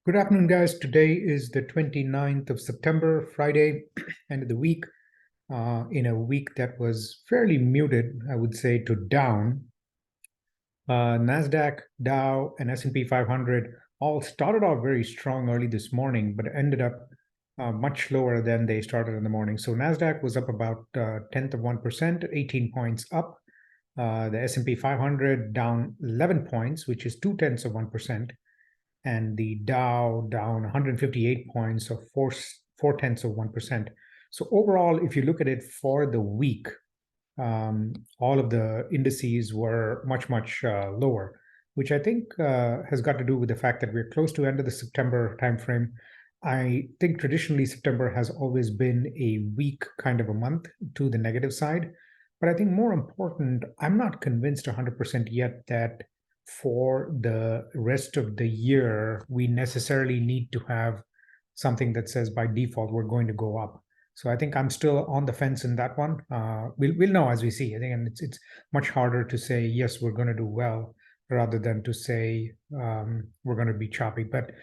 Good afternoon, guys. Today is the 29th of September, Friday, end of the week. In a week that was fairly muted, I would say, to down. NASDAQ, Dow, and S&P 500 all started off very strong early this morning, but ended up much lower than they started in the morning. So NASDAQ was up about tenth of 1%, 18 points up. The S&P 500 down 11 points, which is 2/10 of 1%. And the Dow down 158 points, so 4/10 of 1%. So overall, if you look at it for the week, all of the indices were much lower, which I think has got to do with the fact that we're close to end of the September timeframe. I think traditionally September has always been a weak kind of a month to the negative side. But I think more important, I'm not convinced 100% yet that for the rest of the year, we necessarily need to have something that says by default we're going to go up. So I think I'm still on the fence in that one. We'll know as we see. I think, and it's much harder to say yes we're going to do well rather than to say we're going to be choppy. But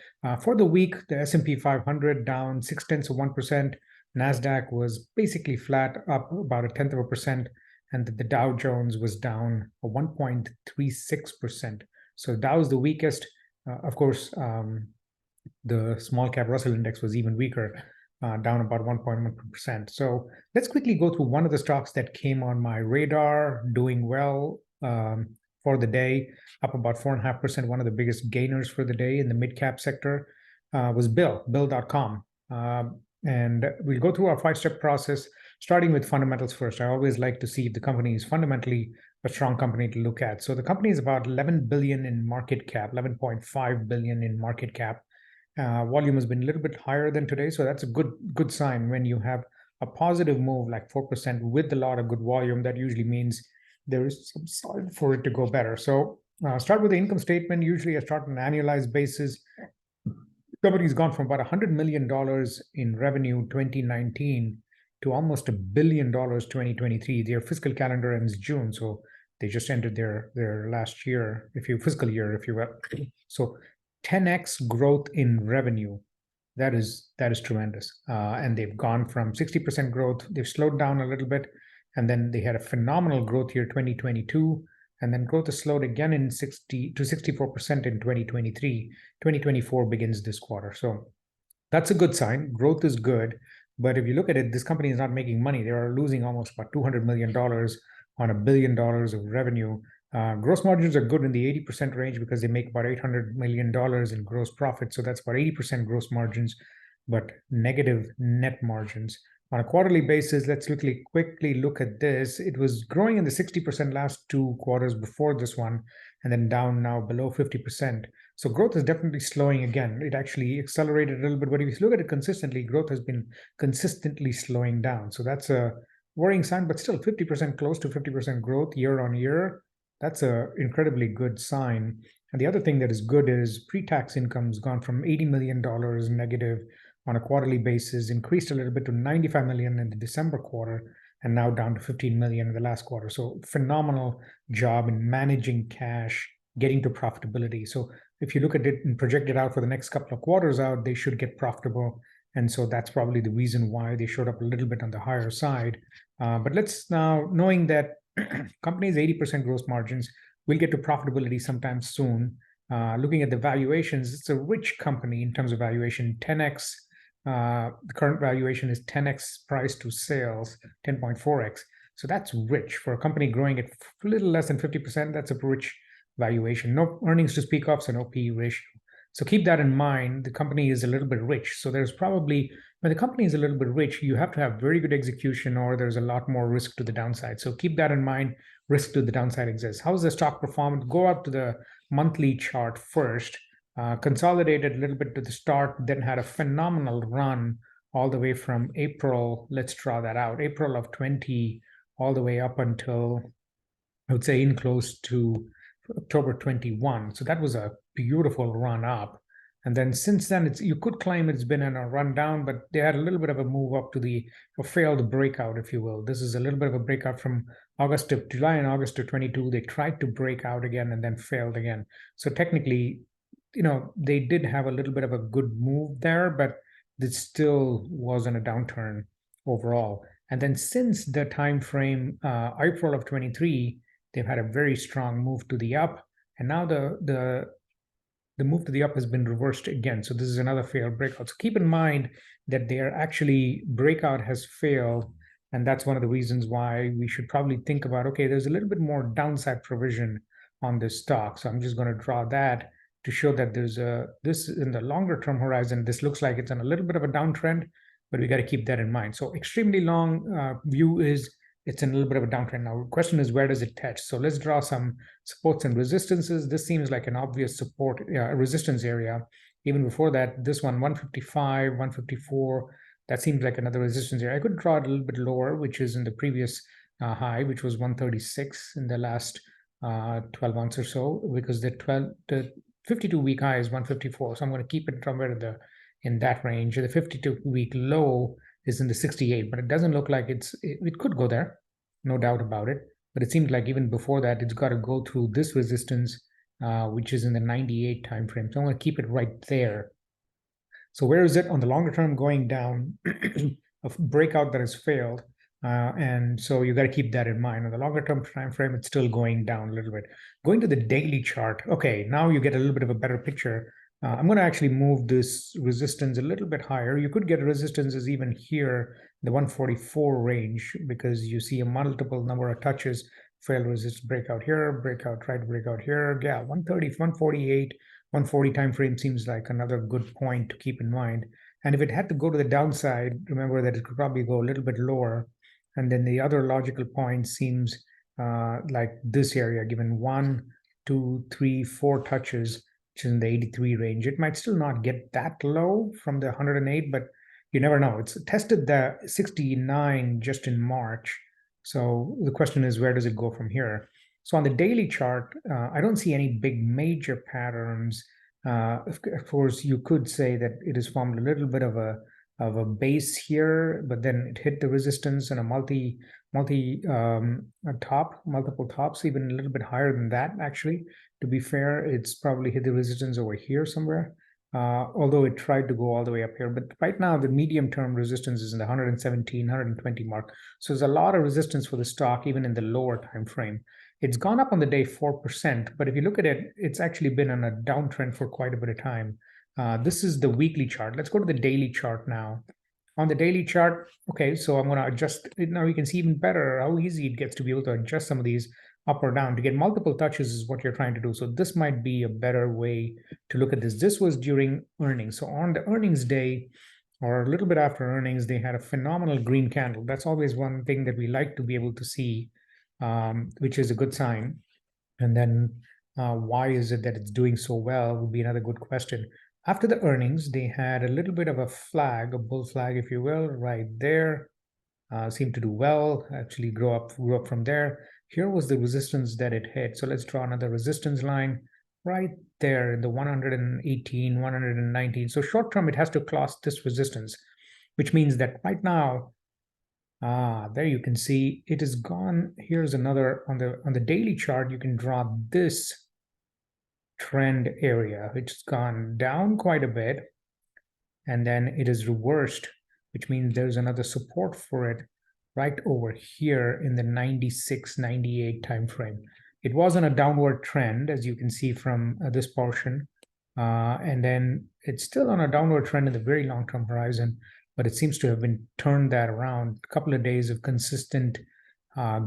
for the week, the S&P 500 down 6/10 of 1%. Nasdaq was basically flat, up about 1/10 of a percent, and the Dow Jones was down 1.36%. So Dow is the weakest. Of course, the small cap Russell index was even weaker, down about 1.1%. So let's quickly go through one of the stocks that came on my radar, doing well for the day, up about 4.5%. One of the biggest gainers for the day in the mid cap sector was Bill.com. And we'll go through our 5-step process, starting with fundamentals first. I always like to see if the company is fundamentally a strong company to look at. So the company is about 11 billion in market cap, 11.5 billion in market cap. Volume has been a little bit higher than today, so that's a good sign. When you have a positive move like 4% with a lot of good volume, that usually means there is some sign for it to go better. So start with the income statement. Usually I start on an annualized basis. The company's gone from about $100 million in revenue 2019 to almost $1 billion 2023. Their fiscal calendar ends June, so they just ended their last year, fiscal year, if you will. So 10x growth in revenue. That is tremendous. And they've gone from 60% growth. They've slowed down a little bit, and then they had a phenomenal growth year 2022. And then growth has slowed again in 60 to 64% in 2023. 2024 begins this quarter. So that's a good sign. Growth is good. But if you look at it, this company is not making money. They are losing almost about $200 million on $1 billion of revenue. Gross margins are good in the 80% range because they make about $800 million in gross profit. So that's about 80% gross margins, but negative net margins. On a quarterly basis, let's quickly look at this. It was growing in the 60% last 2 quarters before this one, and then down now below 50%. So growth is definitely slowing again. It actually accelerated a little bit, but if you look at it consistently, growth has been consistently slowing down. So that's a worrying sign, but still 50%, close to 50% growth year on year. That's an incredibly good sign. And the other thing that is good is pre-tax income has gone from $80 million negative on a quarterly basis, increased a little bit to 95 million in the December quarter, and now down to 15 million in the last quarter. So phenomenal job in managing cash, getting to profitability. So if you look at it and project it out for the next couple of quarters out, they should get profitable. And so that's probably the reason why they showed up a little bit on the higher side. But let's now, knowing that companies 80% gross margins, will get to profitability sometime soon. Looking at the valuations, it's a rich company in terms of valuation. 10x, the current valuation is 10x price to sales, 10.4x. So that's rich for a company growing at a little less than 50%. That's a rich valuation. No earnings to speak of, so no PE ratio. So keep that in mind. The company is a little bit rich. So there's probably, when the company is a little bit rich, you have to have very good execution, or there's a lot more risk to the downside. So keep that in mind. Risk to the downside exists. How's the stock performance? Go up to the monthly chart first. Consolidated a little bit to the start, then had a phenomenal run all the way from April. Let's draw that out. April of 20 all the way up until, I would say, in close to October 21. So that was a beautiful run up. And then since then, you could claim it's been in a run down, but they had a little bit of a move up to a failed breakout, if you will. This is a little bit of a breakout from July and August of 22. They tried to break out again and then failed again. So technically, they did have a little bit of a good move there, but this still wasn't a downturn overall. And then since the time frame, April of 23, they've had a very strong move to the up, and now the move to the up has been reversed again. So this is another failed breakout. So keep in mind that their actually breakout has failed, and that's one of the reasons why we should probably think about, okay, there's a little bit more downside provision on this stock. So I'm just going to draw that to show that there's this in the longer term horizon, this looks like it's on a little bit of a downtrend, but we got to keep that in mind. So extremely long view is it's in a little bit of a downtrend. Now, the question is, where does it touch? So let's draw some supports and resistances. This seems like an obvious support resistance area. Even before that, this one, 155, 154, that seems like another resistance area. I could draw it a little bit lower, which is in the previous high, which was 136 in the last 12 months or so, because the 52-week high is 154. So I'm going to keep it somewhere in that range. The 52-week low is in the 68, but it doesn't look like it could go there, no doubt about it. But it seems like even before that, it's got to go through this resistance, which is in the 98 time frame. So I'm going to keep it right there. So where is it on the longer term? Going down, a breakout that has failed. And so you got to keep that in mind. On the longer term time frame, it's still going down a little bit. Going to the daily chart, okay, now you get a little bit of a better picture. I'm going to actually move this resistance a little bit higher. You could get resistances even here, the 144 range, because you see a multiple number of touches. Failed resist breakout here, breakout, try to break out here. Yeah, 130, 148, 140 time frame seems like another good point to keep in mind. And if it had to go to the downside, remember that it could probably go a little bit lower. And then the other logical point seems like this area, given 1, 2, 3, 4 touches, which is in the 83 range. It might still not get that low from the 108, but you never know. It's tested the 69 just in March. So the question is, where does it go from here? So on the daily chart, I don't see any big major patterns. Of course, you could say that it has formed a little bit of a base here, but then it hit the resistance and a multiple tops, even a little bit higher than that, actually. To be fair, it's probably hit the resistance over here somewhere, although it tried to go all the way up here. But right now, the medium-term resistance is in the 117, 120 mark. So there's a lot of resistance for the stock, even in the lower time frame. It's gone up on the day 4%, but if you look at it, it's actually been on a downtrend for quite a bit of time. This is the weekly chart. Let's go to the daily chart now. On the daily chart, okay, so I'm going to adjust it. Now you can see even better how easy it gets to be able to adjust some of these up or down. To get multiple touches is what you're trying to do. So this might be a better way to look at this. This was during earnings. So on the earnings day, or a little bit after earnings, they had a phenomenal green candle. That's always one thing that we like to be able to see, which is a good sign. And then why is it that it's doing so well would be another good question. After the earnings, they had a little bit of a flag, a bull flag, if you will, right there. Seemed to do well, actually grew up from there. Here was the resistance that it hit. So let's draw another resistance line right there in the 118, 119. So short term, it has to cross this resistance, which means that right now, there you can see it is gone. Here's another on the daily chart. You can draw this trend area, which has gone down quite a bit, and then it is reversed, which means there's another support for it right over here in the 96, 98 time frame. It was on a downward trend, as you can see from this portion, and then it's still on a downward trend in the very long-term horizon, but it seems to have been turned that around. A couple of days of consistent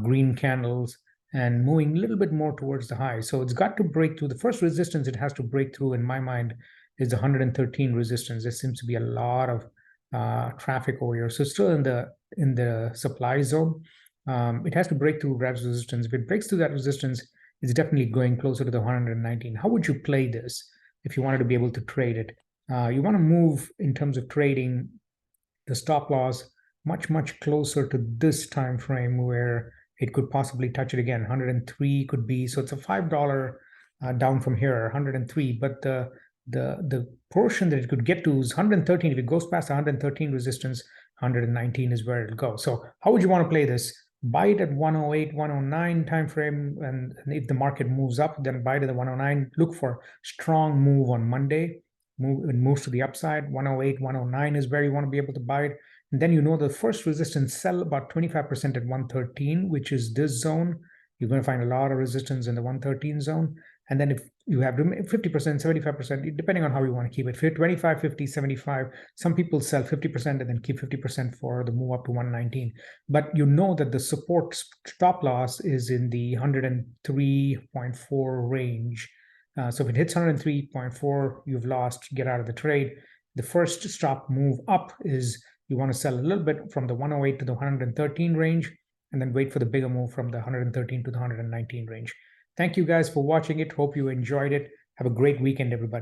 green candles and moving a little bit more towards the high. So it's got to break through. The first resistance it has to break through, in my mind, is the 113 resistance. There seems to be a lot of traffic over here. So it's still in the supply zone. It has to break through that resistance. If it breaks through that resistance, it's definitely going closer to the 119. How would you play this if you wanted to be able to trade it? You want to move, in terms of trading, the stop loss much, much closer to this time frame where it could possibly touch it again. 103 could be, so it's a $5 down from here, 103. But the portion that it could get to is 113. If it goes past 113 resistance, 119 is where it'll go. So how would you want to play this? buy it at 108, 109 time frame, and if the market moves up, then buy it at the 109. Look for strong move on Monday. It moves to the upside. 108, 109 is where you want to be able to buy it. And then you know the first resistance, sell about 25% at 113, which is this zone. You're going to find a lot of resistance in the 113 zone. And then if you have 50%, 75%, depending on how you want to keep it, 25, 50, 75, some people sell 50% and then keep 50% for the move up to 119. But you know that the support stop loss is in the 103.4 range. So if it hits 103.4, you've lost, get out of the trade. The first stop move up is you want to sell a little bit from the 108 to the 113 range, and then wait for the bigger move from the 113 to the 119 range. Thank you guys for watching it. Hope you enjoyed it. Have a great weekend, everybody.